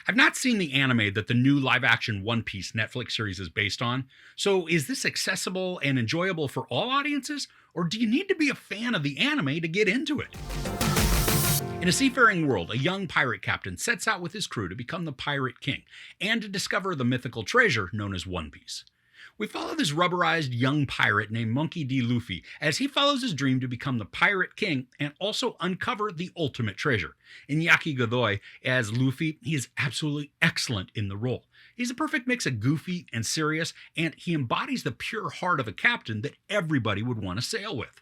I've not seen the anime that the new live action One Piece Netflix series is based on, so is this accessible and enjoyable for all audiences, or do you need to be a fan of the anime to get into it? In a seafaring world, a young pirate captain sets out with his crew to become the Pirate King and to discover the mythical treasure known as One Piece. We follow this rubberized young pirate named Monkey D. Luffy as he follows his dream to become the Pirate King and also uncover the ultimate treasure. In Yaki Godoy, as Luffy, he is absolutely excellent in the role. He's a perfect mix of goofy and serious, and he embodies the pure heart of a captain that everybody would want to sail with.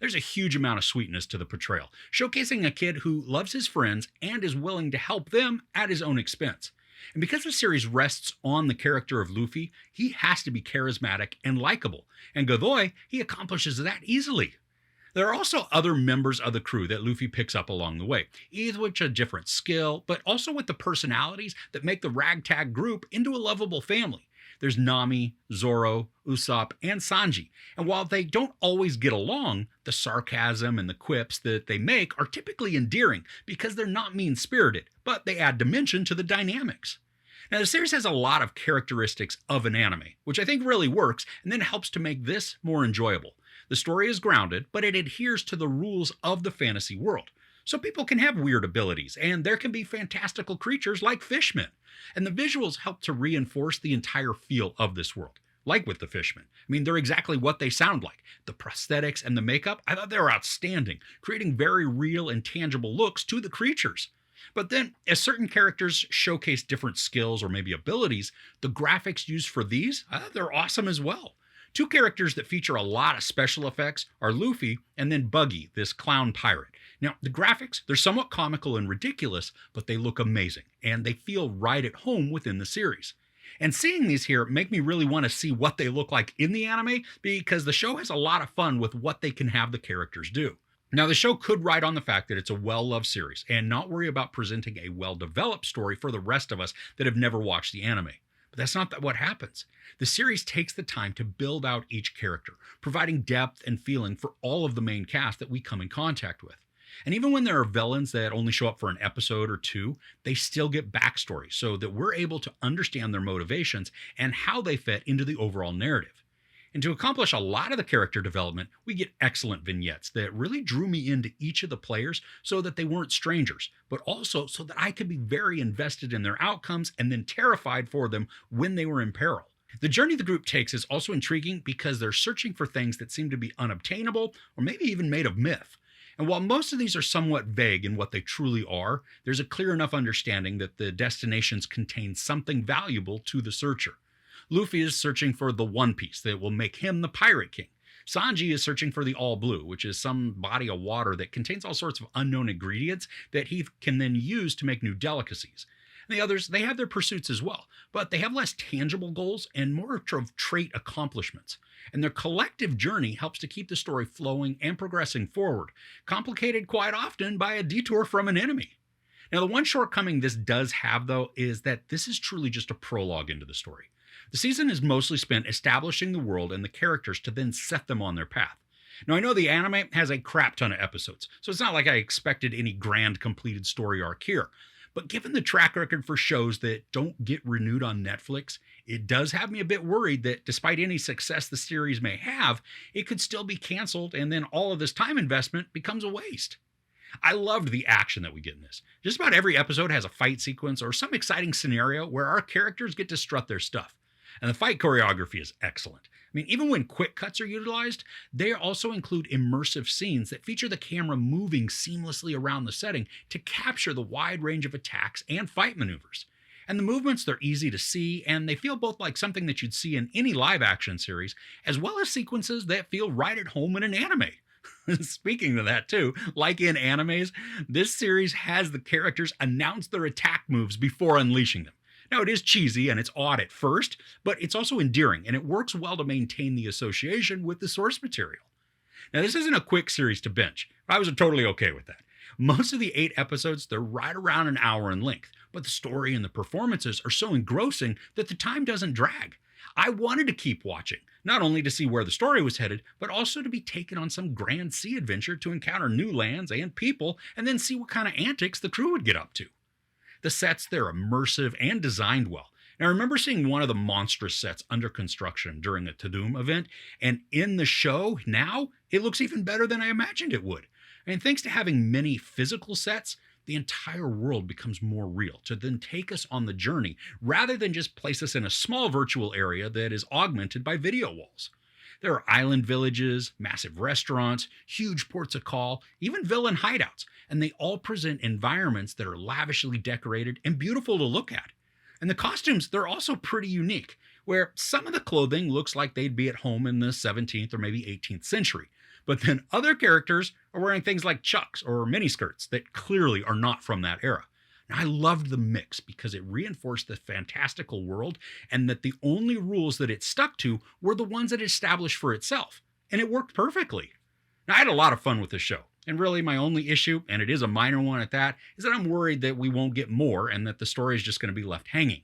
There's a huge amount of sweetness to the portrayal, showcasing a kid who loves his friends and is willing to help them at his own expense. And because the series rests on the character of Luffy, he has to be charismatic and likable. And Godoy, he accomplishes that easily. There are also other members of the crew that Luffy picks up along the way, each with a different skill, but also with the personalities that make the ragtag group into a lovable family. There's Nami, Zoro, Usopp, and Sanji. And while they don't always get along, the sarcasm and the quips that they make are typically endearing because they're not mean-spirited, but they add dimension to the dynamics. Now, the series has a lot of characteristics of an anime, which I think really works and then helps to make this more enjoyable. The story is grounded, but it adheres to the rules of the fantasy world. So people can have weird abilities, and there can be fantastical creatures like fishmen. And the visuals help to reinforce the entire feel of this world, like with the fishmen. I mean, they're exactly what they sound like. The prosthetics and the makeup, I thought they were outstanding, creating very real and tangible looks to the creatures. But then, as certain characters showcase different skills or maybe abilities, the graphics used for these, they're awesome as well. Two characters that feature a lot of special effects are Luffy and then Buggy, this clown pirate. Now, the graphics, they're somewhat comical and ridiculous, but they look amazing, and they feel right at home within the series. And seeing these here make me really want to see what they look like in the anime, because the show has a lot of fun with what they can have the characters do. Now, the show could ride on the fact that it's a well-loved series, and not worry about presenting a well-developed story for the rest of us that have never watched the anime. But that's not what happens. The series takes the time to build out each character, providing depth and feeling for all of the main cast that we come in contact with. And even when there are villains that only show up for an episode or two, they still get backstory so that we're able to understand their motivations and how they fit into the overall narrative. And to accomplish a lot of the character development, we get excellent vignettes that really drew me into each of the players so that they weren't strangers, but also so that I could be very invested in their outcomes and then terrified for them when they were in peril. The journey the group takes is also intriguing because they're searching for things that seem to be unobtainable or maybe even made of myth. And while most of these are somewhat vague in what they truly are, there's a clear enough understanding that the destinations contain something valuable to the searcher. Luffy is searching for the One Piece that will make him the Pirate King. Sanji is searching for the All Blue, which is some body of water that contains all sorts of unknown ingredients that he can then use to make new delicacies. And the others, they have their pursuits as well, but they have less tangible goals and more of trait accomplishments. And their collective journey helps to keep the story flowing and progressing forward, complicated quite often by a detour from an enemy. Now, the one shortcoming this does have, though, is that this is truly just a prologue into the story. The season is mostly spent establishing the world and the characters to then set them on their path. Now, I know the anime has a crap ton of episodes, so it's not like I expected any grand completed story arc here. But given the track record for shows that don't get renewed on Netflix, it does have me a bit worried that despite any success the series may have, it could still be canceled and then all of this time investment becomes a waste. I loved the action that we get in this. Just about every episode has a fight sequence or some exciting scenario where our characters get to strut their stuff. And the fight choreography is excellent. I mean, even when quick cuts are utilized, they also include immersive scenes that feature the camera moving seamlessly around the setting to capture the wide range of attacks and fight maneuvers. And the movements, they're easy to see, and they feel both like something that you'd see in any live action series, as well as sequences that feel right at home in an anime. Speaking of that too, like in animes, this series has the characters announce their attack moves before unleashing them. Now, it is cheesy and it's odd at first, but it's also endearing, and it works well to maintain the association with the source material. Now, this isn't a quick series to binge. I was totally okay with that. Most of the 8 episodes, they're right around an hour in length, but the story and the performances are so engrossing that the time doesn't drag. I wanted to keep watching, not only to see where the story was headed, but also to be taken on some grand sea adventure to encounter new lands and people, and then see what kind of antics the crew would get up to. The sets, they're immersive and designed well. And I remember seeing one of the monstrous sets under construction during a Tudum event, and in the show now, it looks even better than I imagined it would. And thanks to having many physical sets, the entire world becomes more real to then take us on the journey rather than just place us in a small virtual area that is augmented by video walls. There are island villages, massive restaurants, huge ports of call, even villain hideouts, and they all present environments that are lavishly decorated and beautiful to look at. And the costumes, they're also pretty unique, where some of the clothing looks like they'd be at home in the 17th or maybe 18th century. But then other characters are wearing things like chucks or miniskirts that clearly are not from that era. Now, I loved the mix because it reinforced the fantastical world and that the only rules that it stuck to were the ones it established for itself. And it worked perfectly. Now, I had a lot of fun with the show. And really, my only issue, and it is a minor one at that, is that I'm worried that we won't get more and that the story is just going to be left hanging.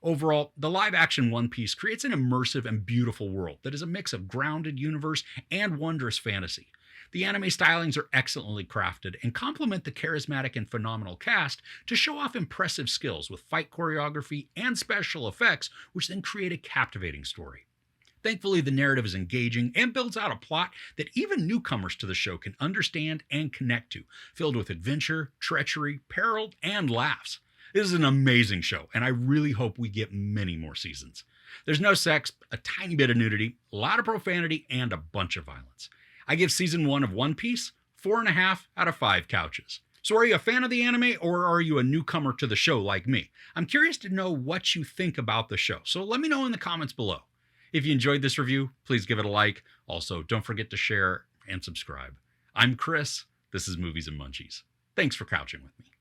Overall, the live-action One Piece creates an immersive and beautiful world that is a mix of grounded universe and wondrous fantasy. The anime stylings are excellently crafted and complement the charismatic and phenomenal cast to show off impressive skills with fight choreography and special effects, which then create a captivating story. Thankfully, the narrative is engaging and builds out a plot that even newcomers to the show can understand and connect to, filled with adventure, treachery, peril, and laughs. This is an amazing show, and I really hope we get many more seasons. There's no sex, a tiny bit of nudity, a lot of profanity, and a bunch of violence. I give season 1 of One Piece 4.5 out of 5 couches. So are you a fan of the anime, or are you a newcomer to the show like me? I'm curious to know what you think about the show, so let me know in the comments below. If you enjoyed this review, please give it a like. Also, don't forget to share and subscribe. I'm Chris. This is Movies and Munchies. Thanks for couching with me.